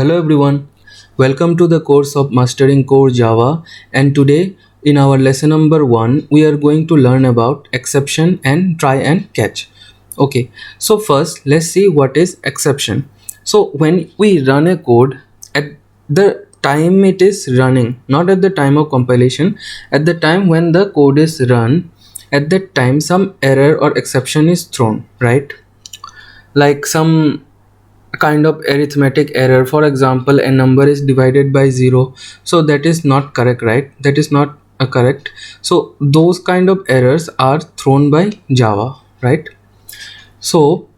Hello everyone, welcome to the course of Mastering Core Java, and today in our lesson number 1 we are going to learn about exception and try and catch. Okay, so first let's see what is exception. So when we run a code at the time it is running, not at the time of compilation, at the time when the code is run, at that time some error or exception is thrown, right? Like some kind of arithmetic error. For example, a number is divided by 0, so that is not correct, right? That is not correct. So those kind of errors are thrown by Java, right? So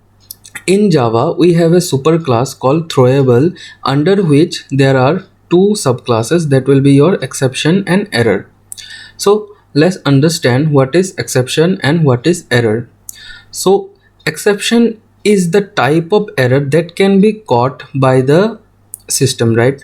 in Java we have a superclass called throwable, under which there are two subclasses, that will be your exception and error. So let's understand what is exception and what is error. So exception is the type of error that can be caught by the system, right?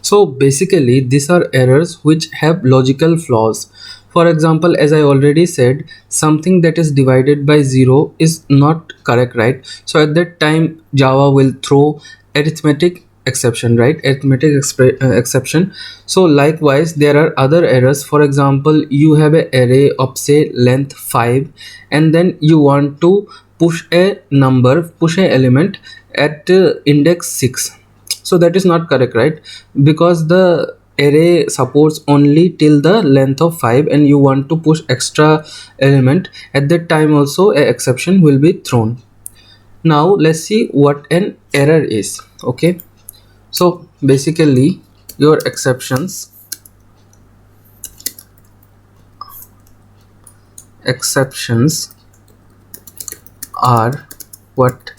So basically these are errors which have logical flaws. For example, as I already said, something that is divided by 0 is not correct, right? So at that time Java will throw arithmetic exception, right? Exception. So likewise there are other errors. For example, you have an array of say length 5, and then you want to push a element at index 6. So that is not correct, right? Because the array supports only till the length of 5 and you want to push extra element, at that time also a exception will be thrown. Now let's see what an error is. Okay, so basically your exceptions are what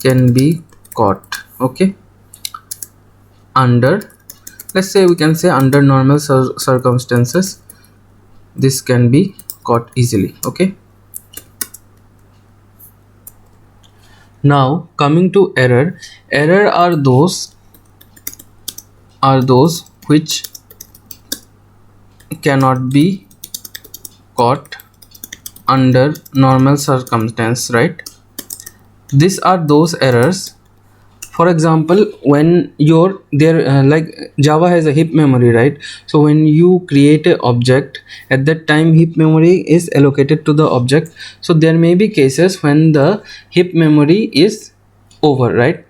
can be caught, okay, under, let's say we can say under normal circumstances this can be caught easily. Okay, now coming to error are those which cannot be caught under normal circumstance, right? These are those errors. For example, when you're there, like Java has a heap memory, right? So when you create a object, at that time heap memory is allocated to the object. So there may be cases when the heap memory is over, right?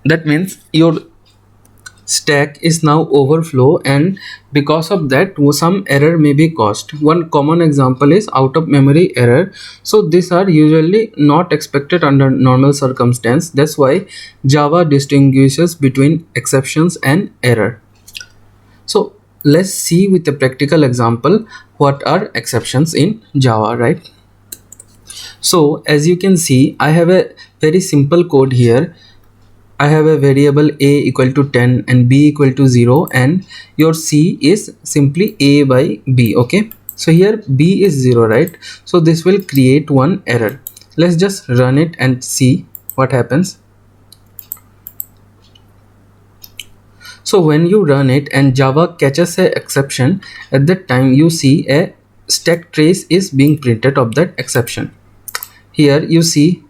That means your stack is now overflow, and because of that some error may be caused. One common example is out of memory error. So these are usually not expected under normal circumstance. That's why Java distinguishes between exceptions and error. So let's see with a practical example what are exceptions in Java, right? So as you can see, I have a very simple code here. I have a variable a equal to 10 and b equal to 0, and your c is simply a by b. Okay, so here b is 0, right? So this will create one error. Let's just run it and see what happens. So when you run it and Java catches a exception, at that time you see a stack trace is being printed of that exception. Here you see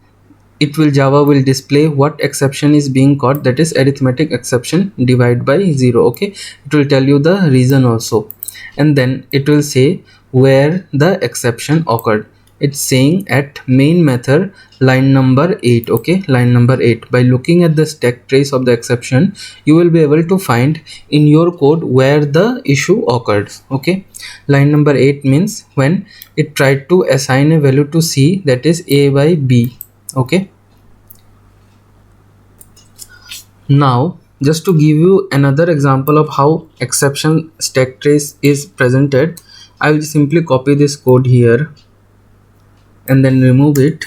Java will display what exception is being caught, that is arithmetic exception divide by 0. Okay, it will tell you the reason also, and then it will say where the exception occurred. It's saying at main method line number 8. Okay, line number 8. By looking at the stack trace of the exception, you will be able to find in your code where the issue occurred. Okay, line number 8 means when it tried to assign a value to c, that is a by b. Okay, now just to give you another example of how exception stack trace is presented, I will simply copy this code here and then remove it.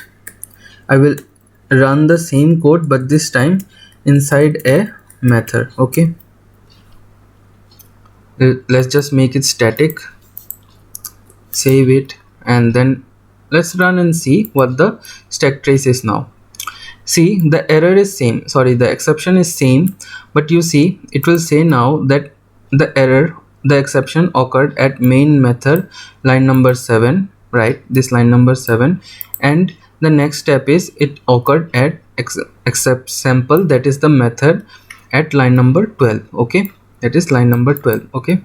I will run the same code, but this time inside a method. Okay, let's just make it static, save it, and then let's run and see what the stack trace is now. See, the error is same, sorry, the exception is same, but you see it will say now that the exception occurred at main method line number 7, right? This line number 7, and the next step is it occurred at except sample, that is the method at line number 12. Okay, that is line number 12. Okay,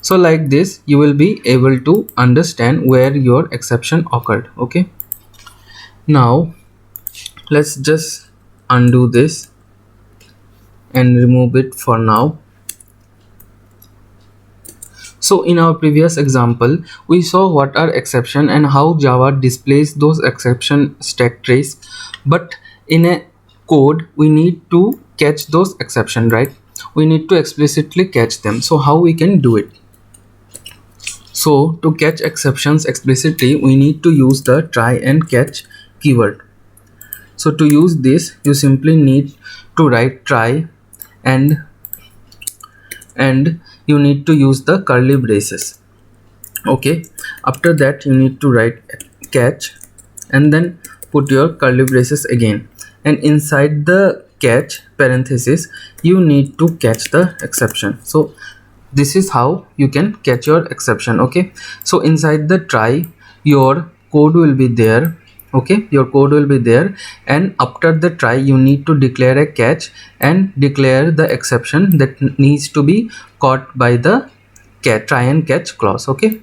so like this you will be able to understand where your exception occurred. Okay, now let's just undo this and remove it for now. So in our previous example, we saw what are exception and how Java displays those exception stack trace. But in a code, we need to catch those exception, right? We need to explicitly catch them. So how we can do it? So to catch exceptions explicitly, we need to use the try and catch keyword. So to use this, you simply need to write try and you need to use the curly braces. Okay, after that you need to write catch and then put your curly braces again, and inside the catch parenthesis you need to catch the exception. So this is how you can catch your exception. Okay, so inside the try your code will be there. Okay, your code will be there, and after the try you need to declare a catch and declare the exception that needs to be caught by the try and catch clause. Okay,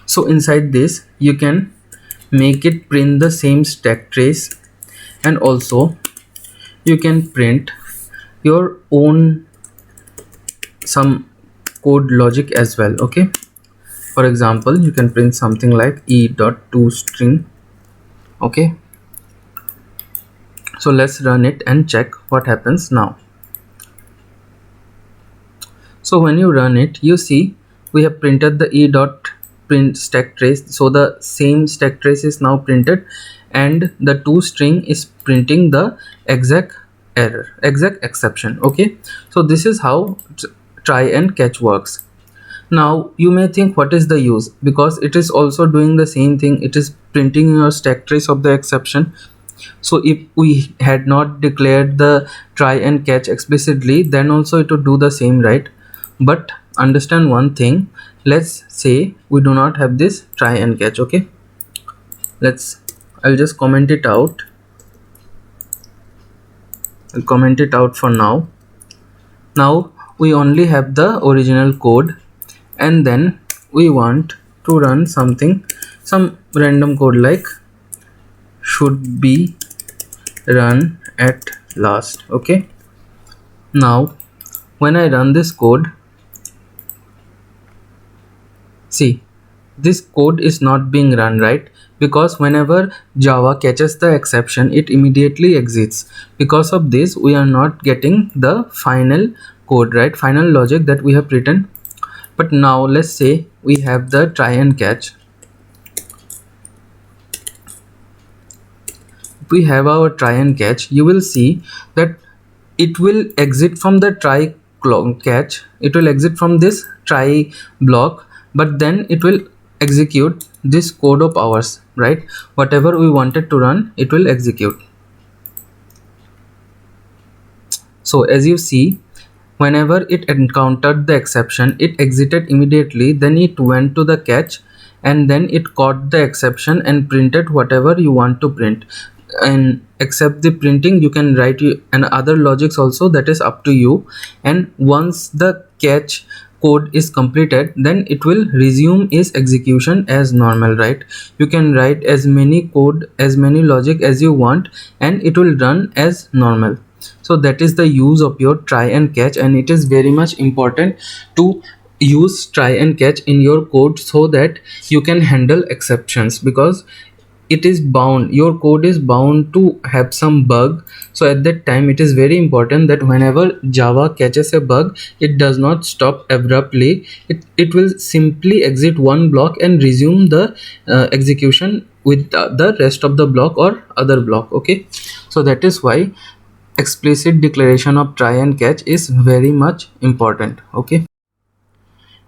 so inside this you can make it print the same stack trace, and also you can print your own some code logic as well. Okay, for example you can print something like e.toString. Okay, so let's run it and check what happens now. So when you run it, you see we have printed the e.print stack trace. So the same stack trace is now printed, and the toString is printing the exact error, exact exception. Okay, so this is how try and catch works. Now you may think, what is the use? Because it is also doing the same thing. It is printing your stack trace of the exception. So if we had not declared the try and catch explicitly, then also it would do the same, right? But understand one thing, let's say we do not have this try and catch. Okay, I'll just comment it out. I'll comment it out for now. Now we only have the original code, and then we want to run some random code like should be run at last. Okay, now when I run this code, see, this code is not being run, right? Because whenever Java catches the exception, it immediately exits. Because of this, we are not getting the final code, right? Final logic that we have written. But now let's say we have the try and catch. If we have our try and catch, you will see that it will exit from the try catch. It will exit from this try block, but then it will execute this code of ours, right? Whatever we wanted to run, it will execute. So as you see, whenever it encountered the exception, it exited immediately, then it went to the catch, and then it caught the exception and printed whatever you want to print. And except the printing, you can write and other logics also, that is up to you. And once the catch code is completed, then it will resume its execution as normal, right? You can write as many code, as many logic as you want, and it will run as normal. So that is the use of your try and catch, and it is very much important to use try and catch in your code so that you can handle exceptions, because it is bound, your code is bound to have some bug. So at that time it is very important that whenever Java catches a bug, it does not stop abruptly. It will simply exit one block and resume the execution with the rest of the block or other block. Okay, so that is why explicit declaration of try and catch is very much important. Okay,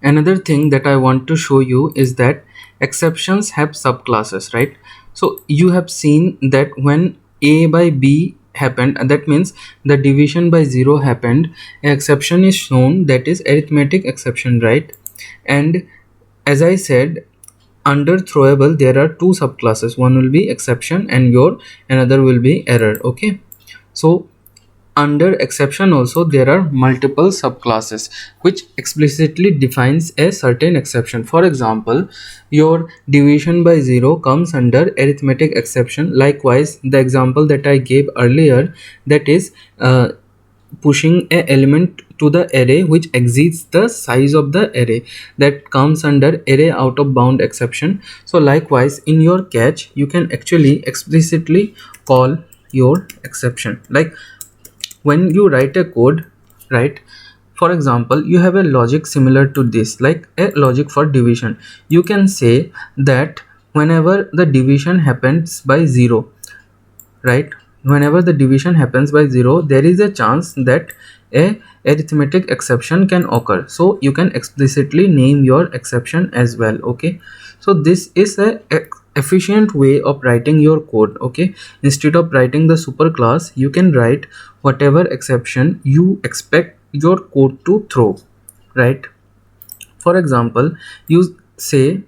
another thing that I want to show you is that exceptions have subclasses, right? So you have seen that when a by b happened, that means the division by 0 happened, an exception is shown, that is arithmetic exception, right? And as I said, under throwable there are two subclasses. One will be exception and your another will be error. Okay, so under exception also there are multiple subclasses which explicitly defines a certain exception. For example, your division by 0 comes under arithmetic exception. Likewise, the example that I gave earlier, that is pushing a element to the array which exceeds the size of the array, that comes under array out of bound exception. So likewise, in your catch you can actually explicitly call your exception. Like when you write a code, right, for example, you have a logic similar to this, like a logic for division. You can say that whenever the division happens by 0, right, whenever the division happens by 0, there is a chance that a arithmetic exception can occur. So you can explicitly name your exception as well. Okay, so this is a efficient way of writing your code. Okay, instead of writing the superclass, you can write whatever exception you expect your code to throw, right? For example, you say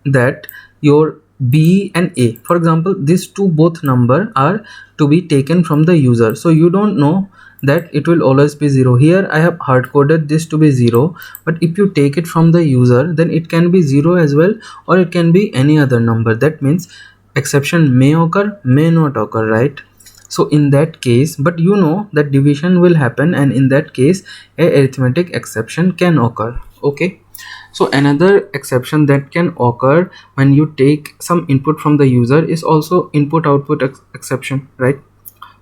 that your b and a, for example, these two both number are to be taken from the user, so you don't know that it will always be 0. Here I have hard coded this to be 0, but if you take it from the user, then it can be 0 as well, or it can be any other number. That means exception may occur, may not occur, right? So in that case, but you know that division will happen, and in that case a arithmetic exception can occur. Okay, so another exception that can occur when you take some input from the user is also input output exception, right?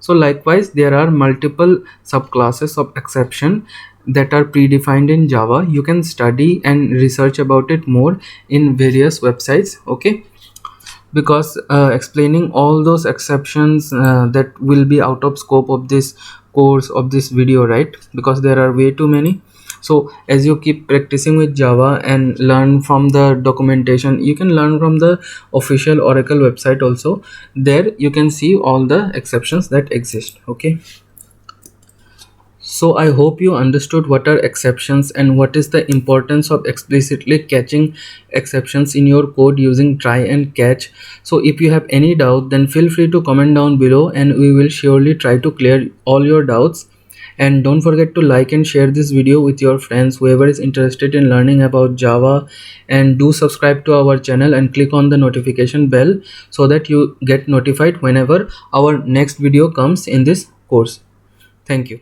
So likewise, there are multiple subclasses of exception that are predefined in Java. You can study and research about it more in various websites. Okay, because explaining all those exceptions that will be out of scope of this course, of this video, right? Because there are way too many. So as you keep practicing with Java and learn from the documentation, you can learn from the official Oracle website also. There you can see all the exceptions that exist. Okay, so I hope you understood what are exceptions and what is the importance of explicitly catching exceptions in your code using try and catch. So if you have any doubt, then feel free to comment down below and we will surely try to clear all your doubts. And don't forget to like and share this video with your friends, whoever is interested in learning about Java. And do subscribe to our channel and click on the notification bell so that you get notified whenever our next video comes in this course. Thank you.